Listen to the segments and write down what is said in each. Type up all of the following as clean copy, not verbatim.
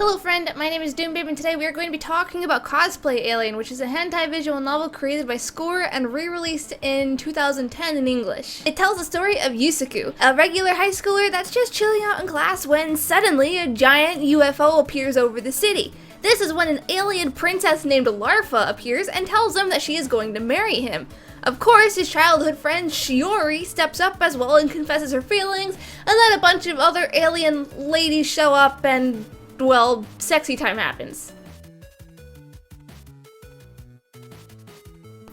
Hello friend, my name is Doombabe and today we are going to be talking about Cosplay Alien, which is a hentai visual novel created by Score and re-released in 2010 in English. It tells the story of Yusaku, a regular high schooler that's just chilling out in class when suddenly a giant UFO appears over the city. This is when an alien princess named Larva appears and tells him that she is going to marry him. Of course, his childhood friend Shiori steps up as well and confesses her feelings, and then a bunch of other alien ladies show up and, well, sexy time happens.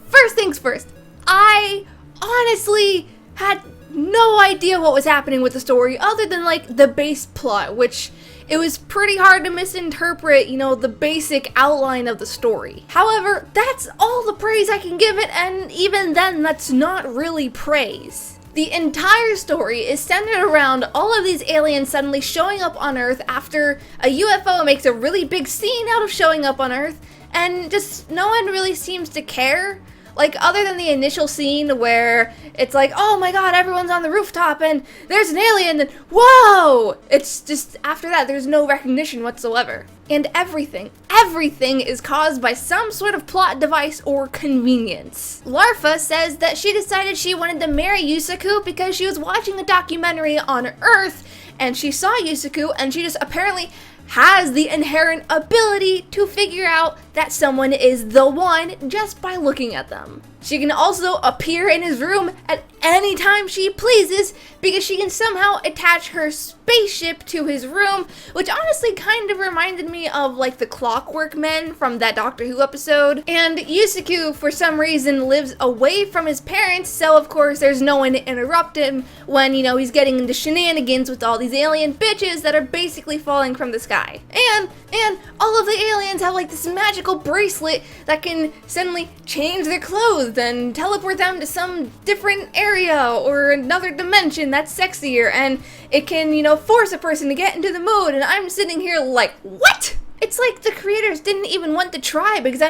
First things first, I honestly had no idea what was happening with the story other than like the base plot, which it was pretty hard to misinterpret, the basic outline of the story. However, that's all the praise I can give it, and even then, that's not really praise. The entire story is centered around all of these aliens suddenly showing up on Earth after a UFO makes a really big scene out of showing up on Earth, and just no one really seems to care. Like, other than the initial scene where it's like, oh my god, everyone's on the rooftop and there's an alien, and whoa! It's just, after that, there's no recognition whatsoever. And everything is caused by some sort of plot device or convenience. Larva says that she decided she wanted to marry Yusaku because she was watching a documentary on Earth and she saw Yusaku and she just apparently has the inherent ability to figure out that someone is the one just by looking at them. She can also appear in his room at any time she pleases because she can somehow attach her spaceship to his room, which honestly kind of reminded me of like the Clockwork Men from that Doctor Who episode. And Yusaku, for some reason, lives away from his parents, so of course there's no one to interrupt him when, he's getting into shenanigans with all these alien bitches that are basically falling from the sky. And all of the aliens have like this magical bracelet that can suddenly change their clothes and teleport them to some different area or another dimension that's sexier, and it can, force a person to get into the mood, and I'm sitting here like, what? It's like the creators didn't even want to try, because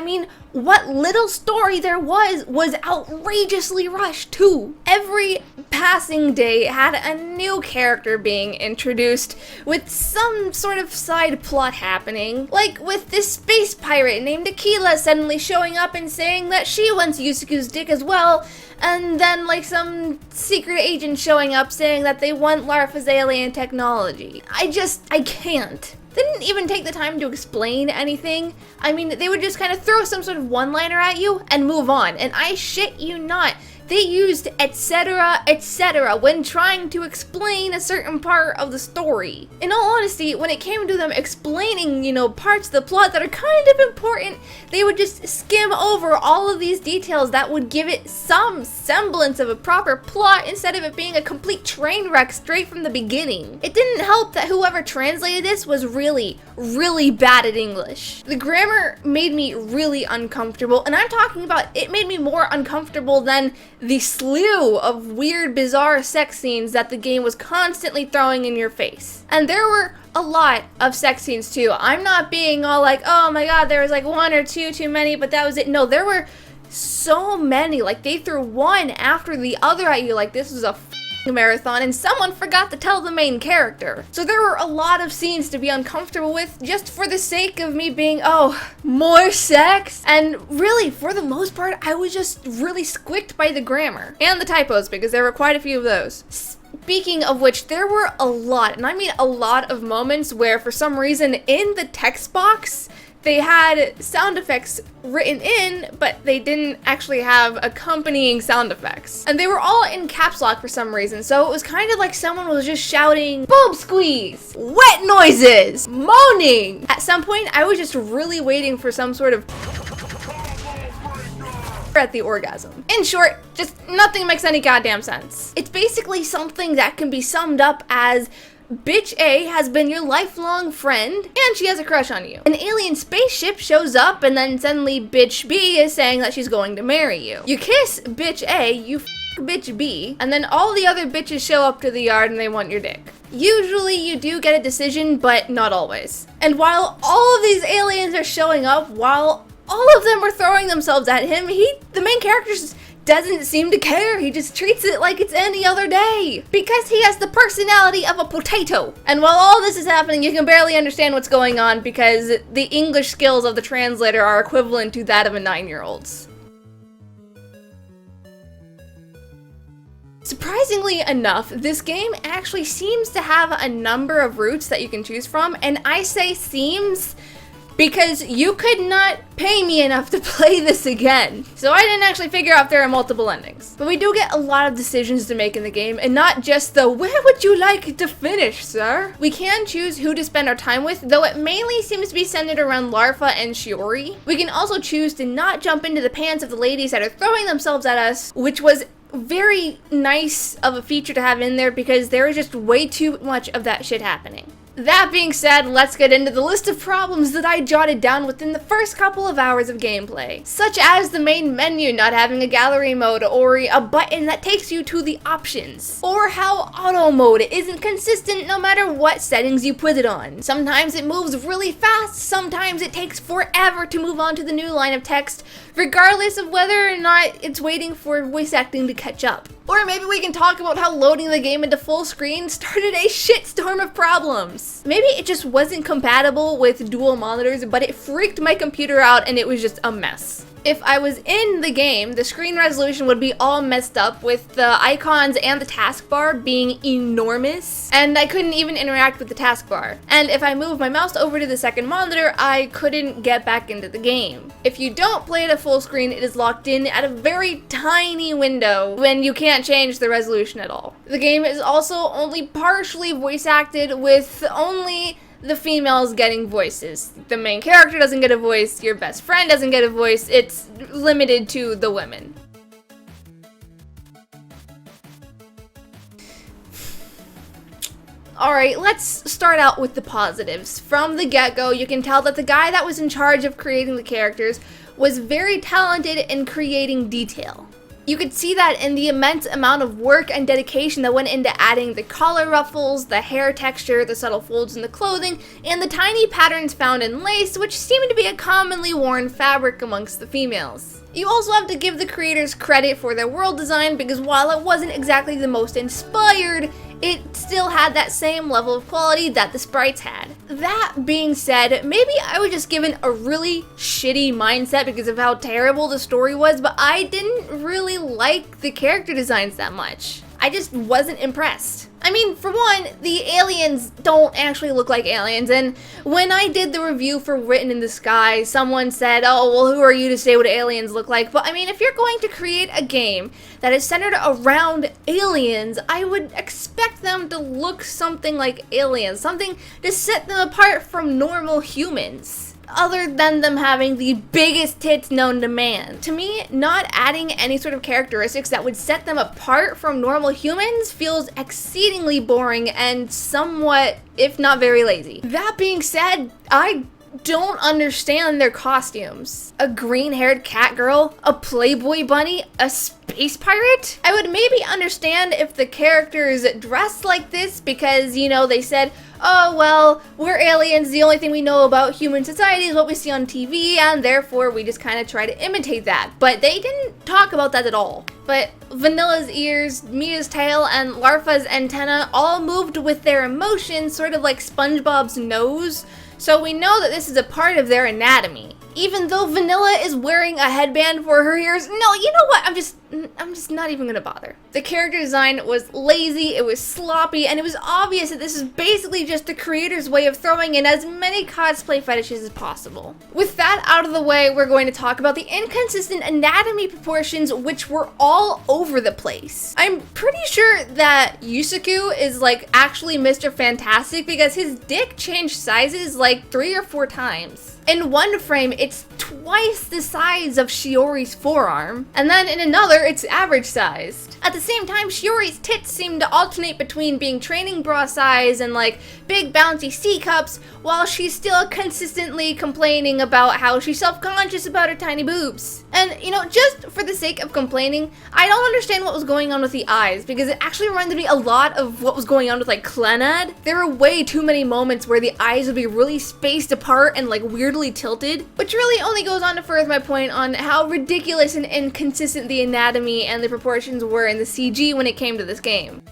what little story there was outrageously rushed too. Every passing day had a new character being introduced with some sort of side plot happening, like with this space pirate named Aquila suddenly showing up and saying that she wants Yusaku's dick as well, and then like some secret agent showing up saying that they want Larva's alien technology. I can't. They didn't even take the time to explain anything. They would just kind of throw some sort of one-liner at you and move on. And I shit you not, they used etc., etc. when trying to explain a certain part of the story. In all honesty, when it came to them explaining, parts of the plot that are kind of important, they would just skim over all of these details that would give it some semblance of a proper plot instead of it being a complete train wreck straight from the beginning. It didn't help that whoever translated this was really, really bad at English. The grammar made me really uncomfortable, and I'm talking about it made me more uncomfortable than the slew of weird, bizarre sex scenes that the game was constantly throwing in your face. And there were a lot of sex scenes too. I'm not being all like, oh my god, there was like one or two too many, but that was it. No, there were so many. Like, they threw one after the other at you like this was a marathon, and someone forgot to tell the main character. So there were a lot of scenes to be uncomfortable with just for the sake of me being, oh, more sex? And really, for the most part, I was just really squicked by the grammar and the typos, because there were quite a few of those. Speaking of which, there were a lot, and I mean a lot of moments where for some reason in the text box they had sound effects written in, but they didn't actually have accompanying sound effects. And they were all in caps lock for some reason, so it was kind of like someone was just shouting, boob squeeze, wet noises, moaning. At some point, I was just really waiting for some sort of at the orgasm. In short, just nothing makes any goddamn sense. It's basically something that can be summed up as Bitch A has been your lifelong friend, and she has a crush on you. An alien spaceship shows up, and then suddenly Bitch B is saying that she's going to marry you. You kiss Bitch A, you f Bitch B, and then all the other bitches show up to the yard and they want your dick. Usually you do get a decision, but not always. And while all of these aliens are showing up, while all of them are throwing themselves at him, the main character's doesn't seem to care. He just treats it like it's any other day. Because he has the personality of a potato. And while all this is happening, you can barely understand what's going on because the English skills of the translator are equivalent to that of a 9-year-old's. Surprisingly enough, this game actually seems to have a number of routes that you can choose from, and I say seems because you could not pay me enough to play this again. So I didn't actually figure out if there are multiple endings. But we do get a lot of decisions to make in the game, and not just the where would you like to finish, sir? We can choose who to spend our time with, though it mainly seems to be centered around Larfa and Shiori. We can also choose to not jump into the pants of the ladies that are throwing themselves at us, which was very nice of a feature to have in there because there is just way too much of that shit happening. That being said, let's get into the list of problems that I jotted down within the first couple of hours of gameplay, such as the main menu not having a gallery mode or a button that takes you to the options, or how auto mode isn't consistent no matter what settings you put it on. Sometimes it moves really fast, sometimes it takes forever to move on to the new line of text, regardless of whether or not it's waiting for voice acting to catch up. Or maybe we can talk about how loading the game into full screen started a shitstorm of problems. Maybe it just wasn't compatible with dual monitors, but it freaked my computer out and it was just a mess. If I was in the game, the screen resolution would be all messed up with the icons and the taskbar being enormous, and I couldn't even interact with the taskbar. And if I moved my mouse over to the second monitor, I couldn't get back into the game. If you don't play it at full screen, it is locked in at a very tiny window when you can't change the resolution at all. The game is also only partially voice acted, with only the females getting voices. The main character doesn't get a voice, your best friend doesn't get a voice, it's limited to the women. Alright, let's start out with the positives. From the get-go, you can tell that the guy that was in charge of creating the characters was very talented in creating detail. You could see that in the immense amount of work and dedication that went into adding the collar ruffles, the hair texture, the subtle folds in the clothing, and the tiny patterns found in lace, which seem to be a commonly worn fabric amongst the females. You also have to give the creators credit for their world design because while it wasn't exactly the most inspired, it still had that same level of quality that the sprites had. That being said, maybe I was just given a really shitty mindset because of how terrible the story was, but I didn't really like the character designs that much. I just wasn't impressed. I mean, for one, the aliens don't actually look like aliens, and when I did the review for Written in the Sky, someone said, oh, well, who are you to say what aliens look like? But I mean, if you're going to create a game that is centered around aliens, I would expect them to look something like aliens, something to set them apart from normal humans, other than them having the biggest tits known to man. To me, not adding any sort of characteristics that would set them apart from normal humans feels exceedingly boring and somewhat, if not very lazy. That being said, I don't understand their costumes. A green-haired cat girl, a Playboy bunny, a space pirate? I would maybe understand if the characters dressed like this because, you know, they said, oh, well, we're aliens, the only thing we know about human society is what we see on TV, and therefore we just kind of try to imitate that. But they didn't talk about that at all. But Vanilla's ears, Mia's tail, and Larfa's antenna all moved with their emotions, sort of like SpongeBob's nose, so we know that this is a part of their anatomy. Even though Vanilla is wearing a headband for her ears, no, you know what, I'm just not even gonna bother. The character design was lazy, it was sloppy, and it was obvious that this is basically just the creator's way of throwing in as many cosplay fetishes as possible. With that out of the way, we're going to talk about the inconsistent anatomy proportions, which were all over the place. I'm pretty sure that Yusaku is like actually Mr. Fantastic because his dick changed sizes like 3 or 4 times. In one frame, it's twice the size of Shiori's forearm, and then in another, it's average sized. At the same time, Shiori's tits seem to alternate between being training bra size and like big bouncy C cups, while she's still consistently complaining about how she's self-conscious about her tiny boobs. And you know, just for the sake of complaining, I don't understand what was going on with the eyes, because it actually reminded me a lot of what was going on with like Clannad. There were way too many moments where the eyes would be really spaced apart and like weirdly tilted, which really only definitely goes on to further my point on how ridiculous and inconsistent the anatomy and the proportions were in the CG when it came to this game.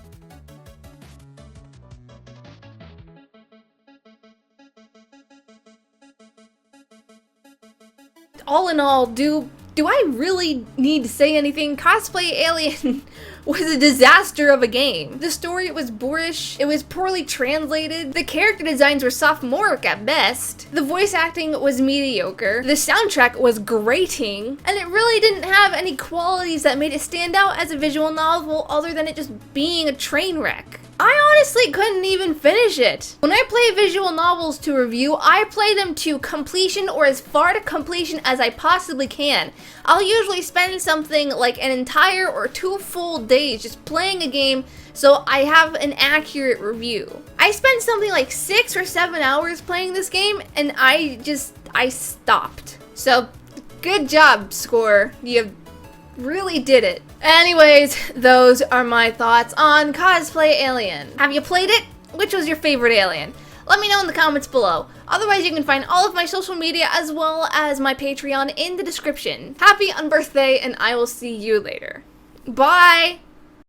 All in all, do I really need to say anything? Cosplay Alien was a disaster of a game. The story was boorish, it was poorly translated, the character designs were sophomoric at best, the voice acting was mediocre, the soundtrack was grating, and it really didn't have any qualities that made it stand out as a visual novel other than it just being a train wreck. I honestly couldn't even finish it. When I play visual novels to review, I play them to completion or as far to completion as I possibly can. I'll usually spend something like an entire or 2 full days just playing a game so I have an accurate review. I spent something like 6 or 7 hours playing this game and I stopped. So, good job, Score. You really did it. Anyways, those are my thoughts on Cosplay Alien. Have you played it? Which was your favorite alien? Let me know in the comments below. Otherwise, you can find all of my social media as well as my Patreon in the description. Happy unbirthday, and I will see you later. Bye!